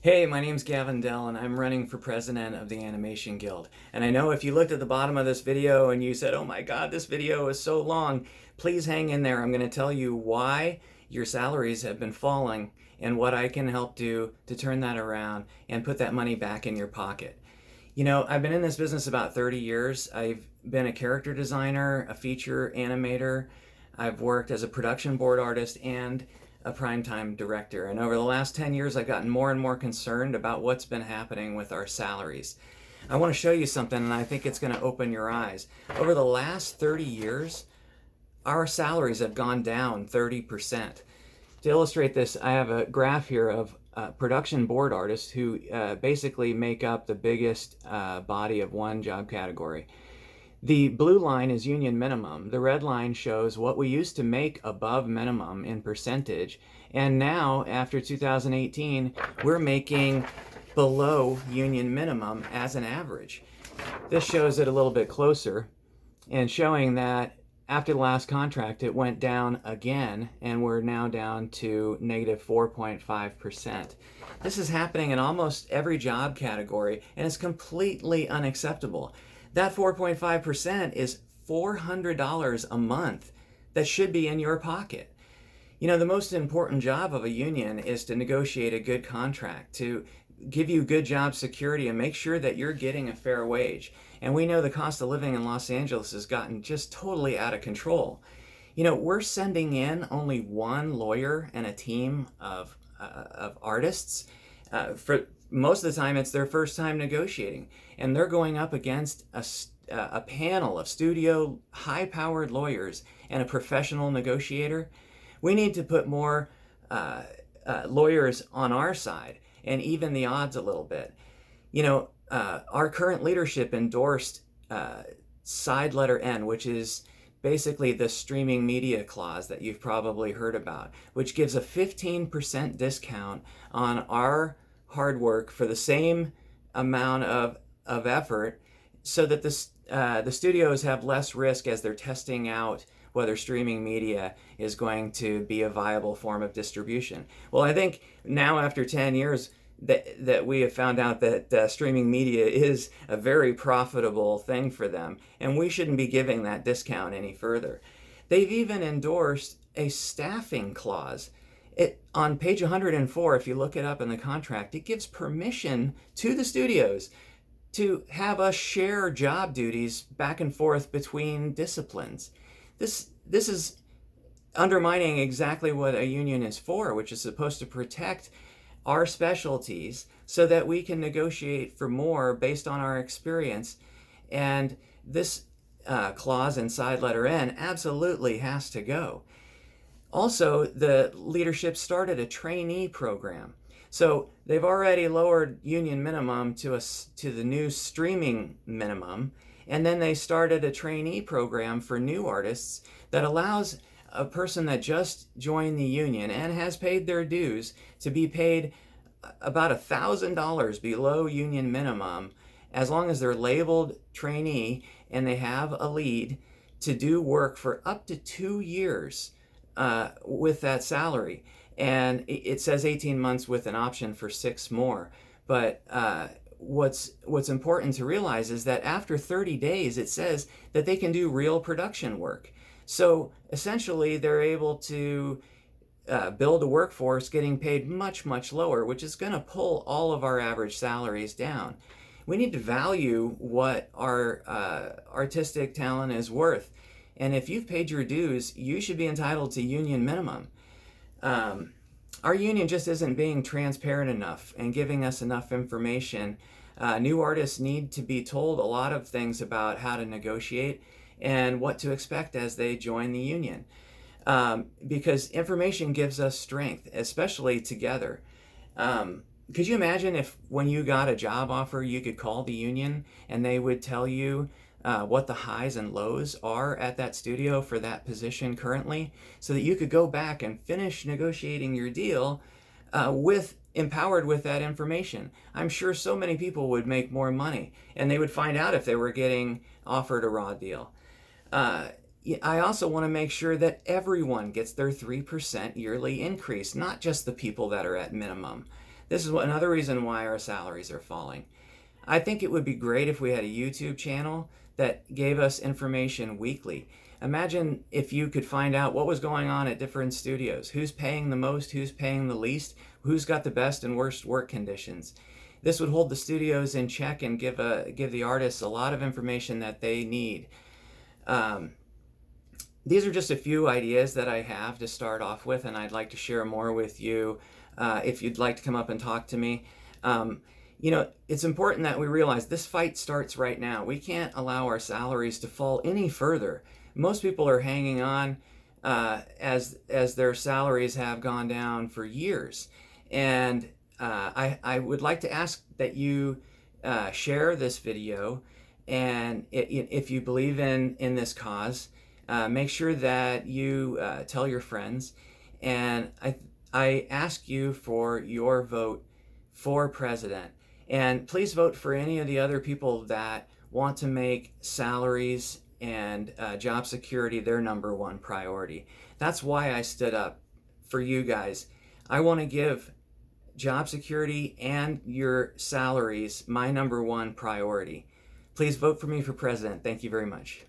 Hey, my name's Gavin Dell, and I'm running for president of the Animation Guild. And I know if you looked at the bottom of this video and you said, oh my God, this video is so long, please hang in there. I'm going to tell you why your salaries have been falling and what I can help do to turn that around and put that money back in your pocket. You know, I've been in this business about 30 years. I've been a character designer, a feature animator. I've worked as a production board artist and a primetime director. And over the last 10 years, I've gotten more and more concerned about what's been happening with our salaries. I want to show you something, and I think it's going to open your eyes. Over the last 30 years, our salaries have gone down 30%. To illustrate this, I have a graph here of production board artists who basically make up the biggest body of one job category. The blue line is union minimum. The red line shows what we used to make above minimum in percentage. And now, after 2018, we're making below union minimum as an average. This shows it a little bit closer and showing that after the last contract, it went down again, and we're now down to negative 4.5%. This is happening in almost every job category, and it's completely unacceptable. That 4.5% is $400 a month that should be in your pocket. You know, the most important job of a union is to negotiate a good contract, to give you good job security and make sure that you're getting a fair wage. And we know the cost of living in Los Angeles has gotten just totally out of control. You know, we're sending in only one lawyer and a team of artists. For most of the time, it's their first time negotiating, and they're going up against a panel of studio high-powered lawyers and a professional negotiator. We need to put more lawyers on our side and even the odds a little bit. You know, our current leadership endorsed side letter N, which is basically the streaming media clause that you've probably heard about, which gives a 15% discount on our hard work for the same amount of effort, so that the studios have less risk as they're testing out whether streaming media is going to be a viable form of distribution. Well, I think now after 10 years that we have found out that streaming media is a very profitable thing for them, and we shouldn't be giving that discount any further. They've even endorsed a staffing clause. On page 104, if you look it up in the contract, it gives permission to the studios to have us share job duties back and forth between disciplines. This is undermining exactly what a union is for, which is supposed to protect our specialties so that we can negotiate for more based on our experience. And this clause in side letter N absolutely has to go. Also, the leadership started a trainee program. So they've already lowered union minimum to the new streaming minimum, and then they started a trainee program for new artists that allows a person that just joined the union and has paid their dues to be paid about $1,000 below union minimum, as long as they're labeled trainee and they have a lead, to do work for up to 2 years with that salary. And it says 18 months with an option for 6 more. But what's important to realize is that after 30 days, it says that they can do real production work. So essentially, they're able to build a workforce getting paid much, much lower, which is going to pull all of our average salaries down. We need to value what our artistic talent is worth. And if you've paid your dues, you should be entitled to union minimum. Our union just isn't being transparent enough and giving us enough information. New artists need to be told a lot of things about how to negotiate and what to expect as they join the union. Because information gives us strength, especially together. Could you imagine if when you got a job offer, you could call the union and they would tell you what the highs and lows are at that studio for that position currently, so that you could go back and finish negotiating your deal empowered with that information? I'm sure so many people would make more money, and they would find out if they were getting offered a raw deal. I also want to make sure that everyone gets their 3% yearly increase, not just the people that are at minimum. This is another reason why our salaries are falling. I think it would be great if we had a YouTube channel that gave us information weekly. Imagine if you could find out what was going on at different studios, who's paying the most, who's paying the least, who's got the best and worst work conditions. This would hold the studios in check and give the artists a lot of information that they need. These are just a few ideas that I have to start off with, and I'd like to share more with you if you'd like to come up and talk to me. You know, it's important that we realize this fight starts right now. We can't allow our salaries to fall any further. Most people are hanging on as their salaries have gone down for years. And I would like to ask that you share this video, and if you believe in this cause, make sure that you tell your friends. And I ask you for your vote for president. And please vote for any of the other people that want to make salaries and job security their number one priority. That's why I stood up for you guys. I want to give job security and your salaries my number one priority. Please vote for me for president. Thank you very much.